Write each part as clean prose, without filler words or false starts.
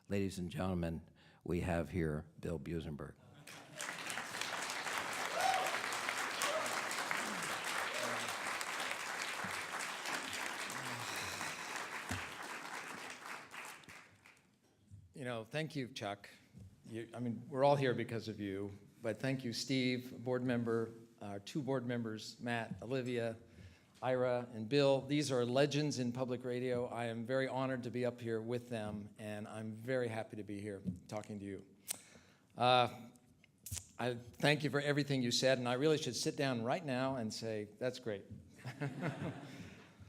Ladies and gentlemen, we have here Bill Buzenberg. You know, thank you, Chuck. I mean, we're all here because of you, but thank you, Steve, board member, our two board members, Matt, Olivia, Ira, and Bill. These are legends in public radio. I am very honored to be up here with them, and I'm very happy to be here talking to you. I thank you for everything you said, and I really should sit down right now and say, that's great.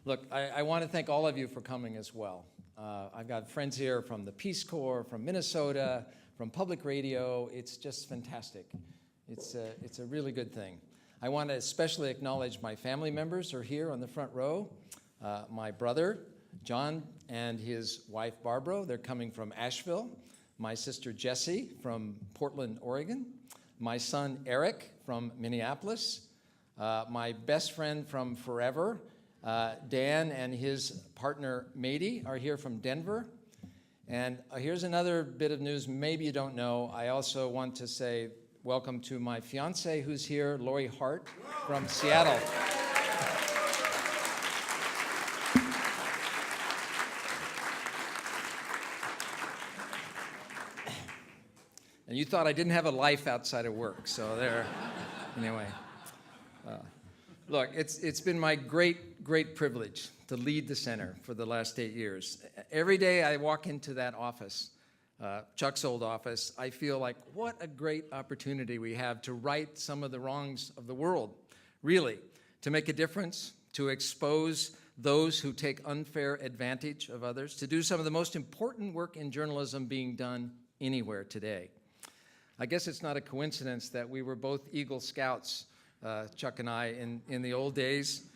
Look, I want to thank all of you for coming as well. I've got friends here from the Peace Corps, from Minnesota, from public radio. It's just fantastic. It's a really good thing. I want to especially acknowledge my family members who are here on the front row. My brother, John, and his wife, Barbara. They're coming from Asheville. My sister, Jessie, from Portland, Oregon. My son, Eric, from Minneapolis. My best friend from forever, Dan, and his partner, Mady, are here from Denver. And here's another bit of news maybe you don't know. I also want to say welcome to my fiance who's here, Lori Hart from Seattle. And you thought I didn't have a life outside of work, so there, anyway. Look, it's been my great privilege to lead the center for the last 8 years. Every day I walk into that office, Chuck's old office, I feel like what a great opportunity we have to right some of the wrongs of the world, really, to make a difference, to expose those who take unfair advantage of others, to do some of the most important work in journalism being done anywhere today. I guess it's not a coincidence that we were both Eagle Scouts, Chuck and I, in the old days.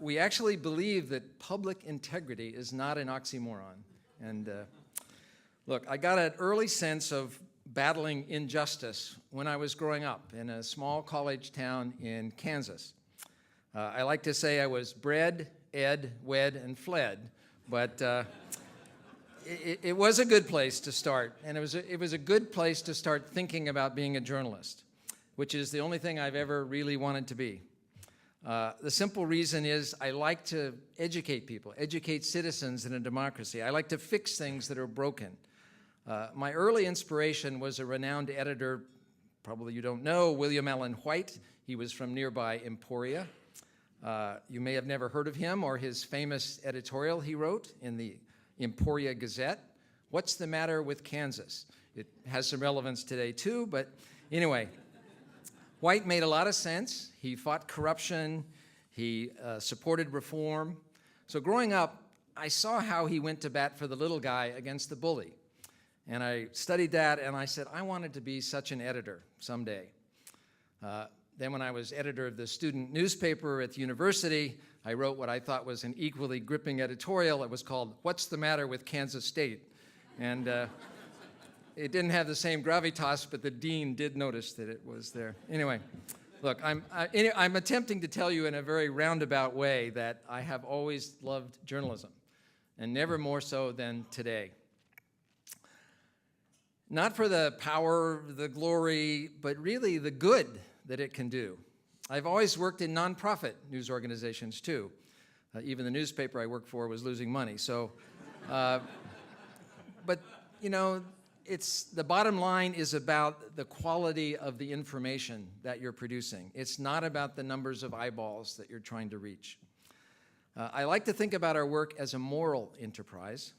We actually believe that public integrity is not an oxymoron. And look, I got an early sense of battling injustice when I was growing up in a small college town in Kansas. I like to say I was bred, ed, wed, and fled, but it was a good place to start, and it was a good place to start thinking about being a journalist, which is the only thing I've ever really wanted to be. The simple reason is I like to educate people, educate citizens in a democracy. I like to fix things that are broken. My early inspiration was a renowned editor, probably you don't know, William Allen White. He was from nearby Emporia. You may have never heard of him or his famous editorial he wrote in the Emporia Gazette, "What's the Matter with Kansas?" It has some relevance today too, but anyway. White made a lot of sense. He fought corruption. He supported reform. So growing up, I saw how he went to bat for the little guy against the bully. And I studied that, and I said, I wanted to be such an editor someday. Then when I was editor of the student newspaper at the university, I wrote what I thought was an equally gripping editorial. It was called, "What's the Matter with Kansas State?" And it didn't have the same gravitas, but the dean did notice that it was there. Anyway, look, I'm attempting to tell you in a very roundabout way that I have always loved journalism, and never more so than today. Not for the power, the glory, but really the good that it can do. I've always worked in nonprofit news organizations too. Even the newspaper I worked for was losing money. So, but you know, the bottom line is about the quality of the information that you're producing. It's not about the numbers of eyeballs that you're trying to reach. I like to think about our work as a moral enterprise,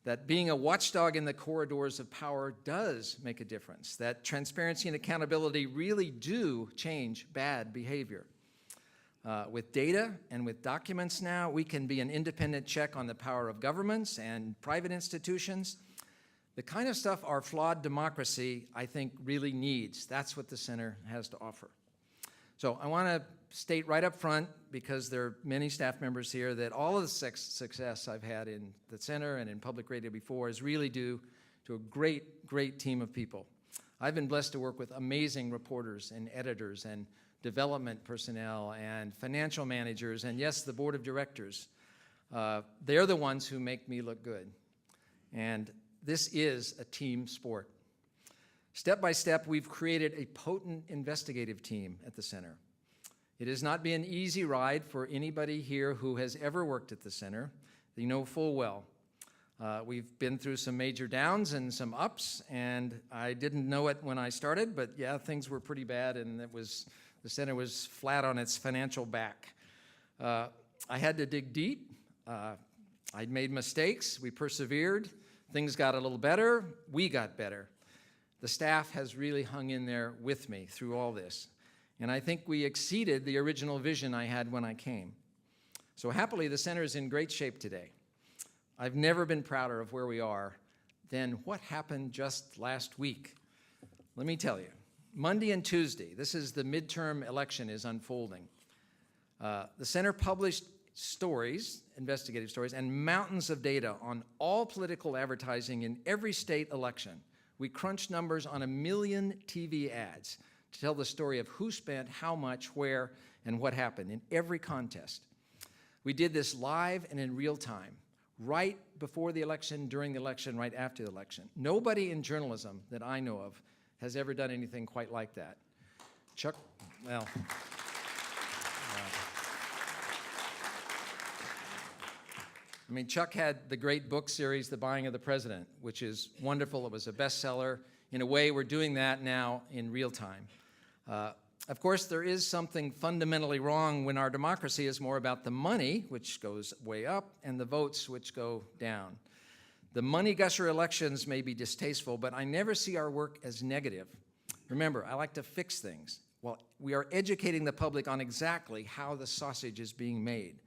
that being a watchdog in the corridors of power does make a difference, that transparency and accountability really do change bad behavior. With data and with documents now, we can be an independent check on the power of governments and private institutions. The kind of stuff our flawed democracy, I think, really needs. That's what the center has to offer. So I want to state right up front, because there are many staff members here, that all of the success I've had in the center and in public radio before is really due to a great team of people. I've been blessed to work with amazing reporters and editors and development personnel and financial managers and, yes, the board of directors. They're the ones who make me look good. And this is a team sport. Step by step, we've created a potent investigative team at the center. It has not been an easy ride for anybody here who has ever worked at the center. They know full well. We've been through some major downs and some ups, and I didn't know it when I started, but yeah, things were pretty bad, and the center was flat on its financial back. I had to dig deep. I'd made mistakes. We persevered. Things got a little better. We got better. The staff has really hung in there with me through all this. And I think we exceeded the original vision I had when I came. So happily, the center is in great shape today. I've never been prouder of where we are than what happened just last week. Let me tell you, Monday and Tuesday, this is the midterm election is unfolding. The center published stories, investigative stories, and mountains of data on all political advertising in every state election. We crunched numbers on 1 million TV ads to tell the story of who spent how much, where, and what happened in every contest. We did this live and in real time, right before the election, during the election, right after the election. Nobody in journalism that I know of has ever done anything quite like that. Chuck, well, Chuck had the great book series, The Buying of the President, which is wonderful. It was a bestseller. In a way, we're doing that now in real time. Of course, there is something fundamentally wrong when our democracy is more about the money, which goes way up, and the votes, which go down. The money gusher elections may be distasteful, but I never see our work as negative. Remember, I like to fix things. Well, we are educating the public on exactly how the sausage is being made.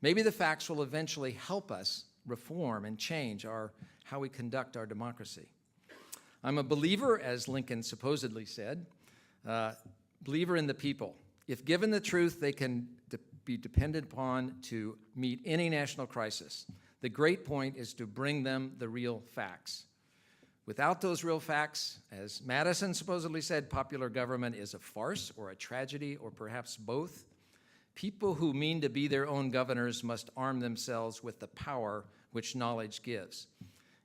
Maybe the facts will eventually help us reform and change how we conduct our democracy. I'm a believer, as Lincoln supposedly said, believer in the people. If given the truth, they can be depended upon to meet any national crisis. The great point is to bring them the real facts. Without those real facts, as Madison supposedly said, popular government is a farce or a tragedy or perhaps both. People who mean to be their own governors must arm themselves with the power which knowledge gives.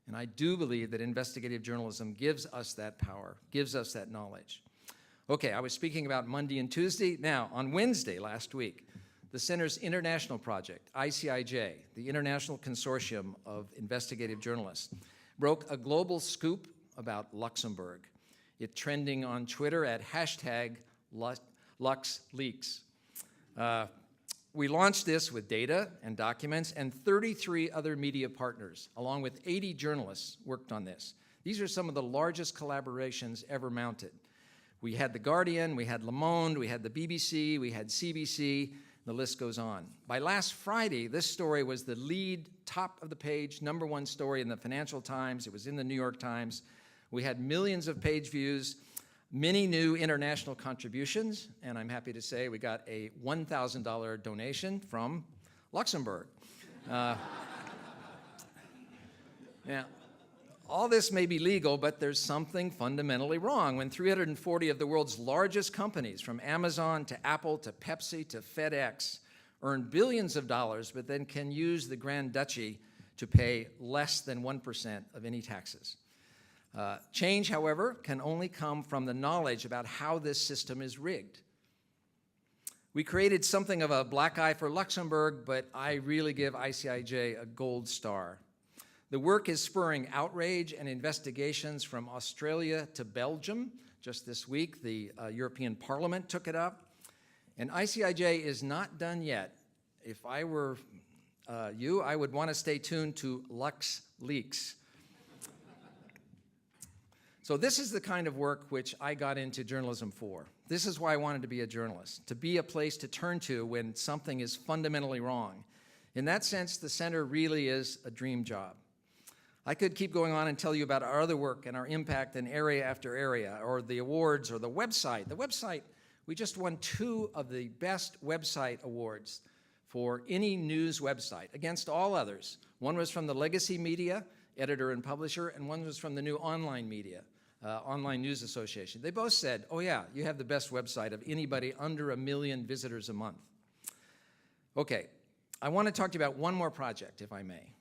And I do believe that investigative journalism gives us that power, gives us that knowledge. Okay, I was speaking about Monday and Tuesday. Now, on Wednesday last week, the Center's international project, ICIJ, the International Consortium of Investigative Journalists, broke a global scoop about Luxembourg. It trending on Twitter at hashtag Lux Leaks. We launched this with data and documents, and 33 other media partners, along with 80 journalists, worked on this. These are some of the largest collaborations ever mounted. We had The Guardian, we had Le Monde, we had the BBC, we had CBC, the list goes on. By last Friday, this story was the lead, top of the page, #1 story in the Financial Times. It was in the New York Times. We had millions of page views, many new international contributions, and I'm happy to say we got a $1,000 donation from Luxembourg. Now, all this may be legal, but there's something fundamentally wrong when 340 of the world's largest companies, from Amazon to Apple to Pepsi to FedEx, earn billions of dollars, but then can use the Grand Duchy to pay less than 1% of any taxes. Change, however, can only come from the knowledge about how this system is rigged. We created something of a black eye for Luxembourg, but I really give ICIJ a gold star. The work is spurring outrage and investigations from Australia to Belgium. Just this week, the European Parliament took it up. And ICIJ is not done yet. If I were you, I would want to stay tuned to Lux Leaks. So this is the kind of work which I got into journalism for. This is why I wanted to be a journalist, to be a place to turn to when something is fundamentally wrong. In that sense, the center really is a dream job. I could keep going on and tell you about our other work and our impact in area after area, or the awards, or the website. The website, we just won 2 of the best website awards for any news website, against all others. One was from the Legacy Media, editor and publisher, and one was from the New Online Media, Online News Association. They both said, oh yeah, you have the best website of anybody under 1 million visitors a month. Okay, I want to talk to you about one more project, if I may.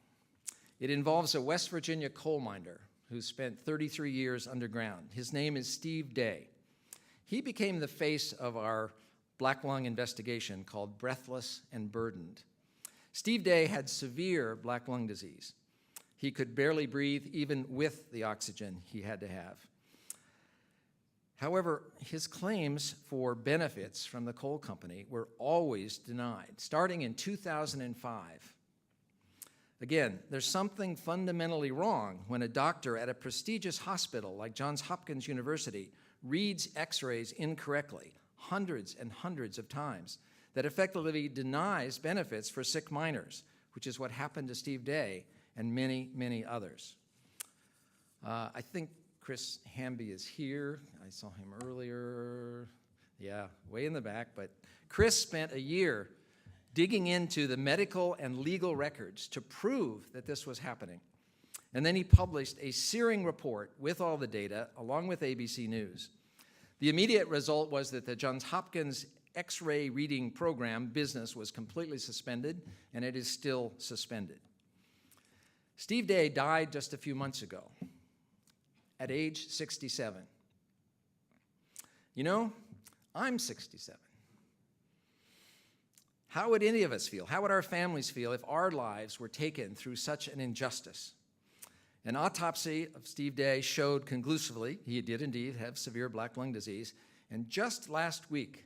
It involves a West Virginia coal miner who spent 33 years underground. His name is Steve Day. He became the face of our black lung investigation called Breathless and Burdened. Steve Day had severe black lung disease. He could barely breathe even with the oxygen he had to have. However, his claims for benefits from the coal company were always denied, starting in 2005. Again, there's something fundamentally wrong when a doctor at a prestigious hospital like Johns Hopkins University reads x-rays incorrectly hundreds and hundreds of times that effectively denies benefits for sick miners, which is what happened to Steve Day and many, many others. I think Chris Hamby is here. I saw him earlier. Yeah, way in the back. But Chris spent a year digging into the medical and legal records to prove that this was happening. And then he published a searing report with all the data, along with ABC News. The immediate result was that the Johns Hopkins X-ray reading program business was completely suspended, and it is still suspended. Steve Day died just a few months ago at age 67. You know, I'm 67. How would any of us feel? How would our families feel if our lives were taken through such an injustice? An autopsy of Steve Day showed conclusively he did indeed have severe black lung disease, and just last week,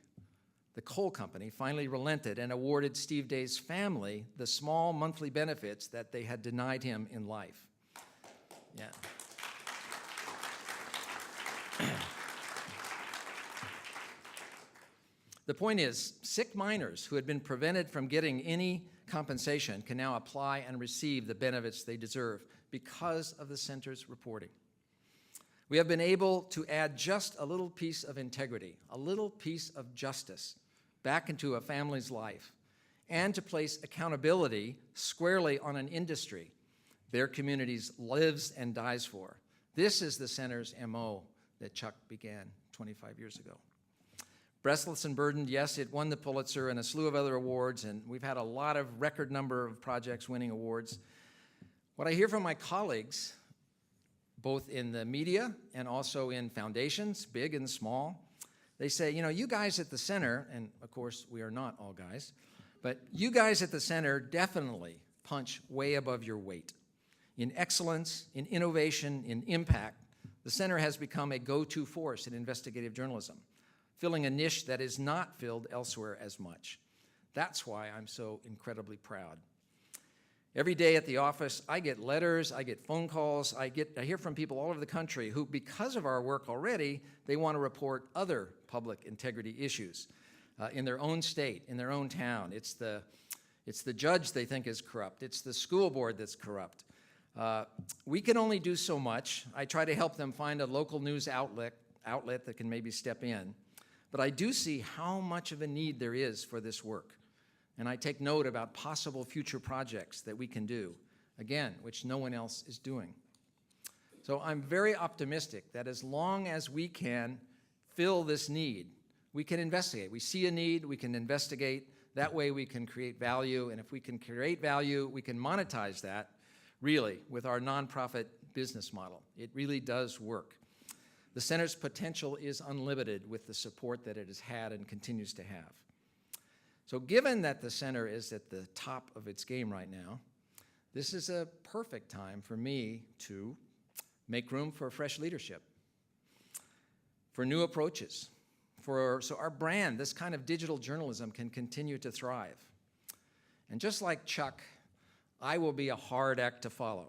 the coal company finally relented and awarded Steve Day's family the small monthly benefits that they had denied him in life. Yeah. The point is, sick miners who had been prevented from getting any compensation can now apply and receive the benefits they deserve because of the center's reporting. We have been able to add just a little piece of integrity, a little piece of justice back into a family's life, and to place accountability squarely on an industry their communities lives and dies for. This is the center's MO that Chuck began 25 years ago. Breathless and Burdened, yes, it won the Pulitzer and a slew of other awards, and we've had a lot of record number of projects winning awards. What I hear from my colleagues, both in the media and also in foundations, big and small, they say, you know, you guys at the center, and of course we are not all guys, but you guys at the center definitely punch way above your weight. In excellence, in innovation, in impact, the center has become a go-to force in investigative journalism, filling a niche that is not filled elsewhere as much. That's why I'm so incredibly proud. Every day at the office, I get letters, I get phone calls, I hear from people all over the country who, because of our work already, they want to report other public integrity issues in their own state, in their own town. It's the judge they think is corrupt. It's the school board that's corrupt. We can only do so much. I try to help them find a local news outlet that can maybe step in. But I do see how much of a need there is for this work. And I take note about possible future projects that we can do, again, which no one else is doing. So I'm very optimistic that as long as we can fill this need, we can investigate. We see a need, we can investigate. That way we can create value. And if we can create value, we can monetize that, really, with our nonprofit business model. It really does work. The center's potential is unlimited with the support that it has had and continues to have. So given that the center is at the top of its game right now, this is a perfect time for me to make room for fresh leadership, for new approaches, so our brand, this kind of digital journalism, can continue to thrive. And just like Chuck, I will be a hard act to follow.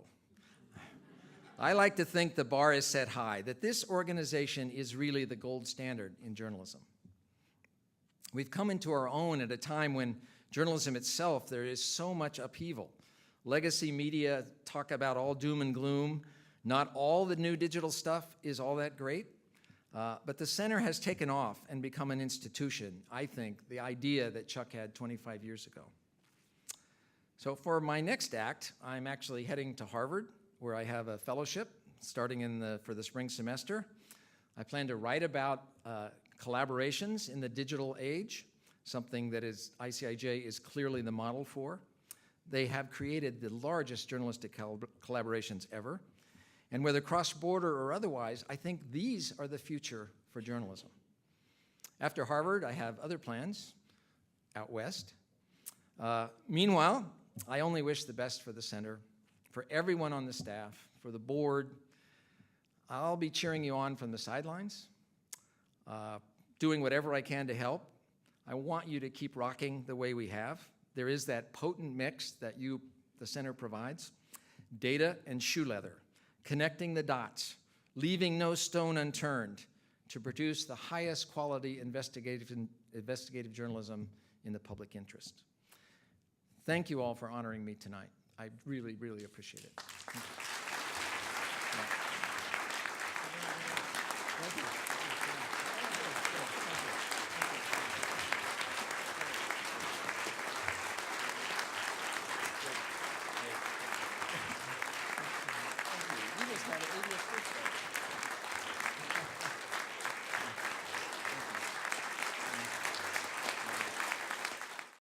I like to think the bar is set high, that this organization is really the gold standard in journalism. We've come into our own at a time when journalism itself, there is so much upheaval. Legacy media talk about all doom and gloom. Not all the new digital stuff is all that great, but the center has taken off and become an institution, I think, the idea that Chuck had 25 years ago. So for my next act, I'm actually heading to Harvard, where I have a fellowship starting for the spring semester. I plan to write about collaborations in the digital age, something that ICIJ is clearly the model for. They have created the largest journalistic collaborations ever. And whether cross-border or otherwise, I think these are the future for journalism. After Harvard, I have other plans out west. Meanwhile, I only wish the best for the center, for everyone on the staff, for the board. I'll be cheering you on from the sidelines, doing whatever I can to help. I want you to keep rocking the way we have. There is that potent mix that the center provides, data and shoe leather, connecting the dots, leaving no stone unturned to produce the highest quality investigative journalism in the public interest. Thank you all for honoring me tonight. I really, really appreciate it. Thank you.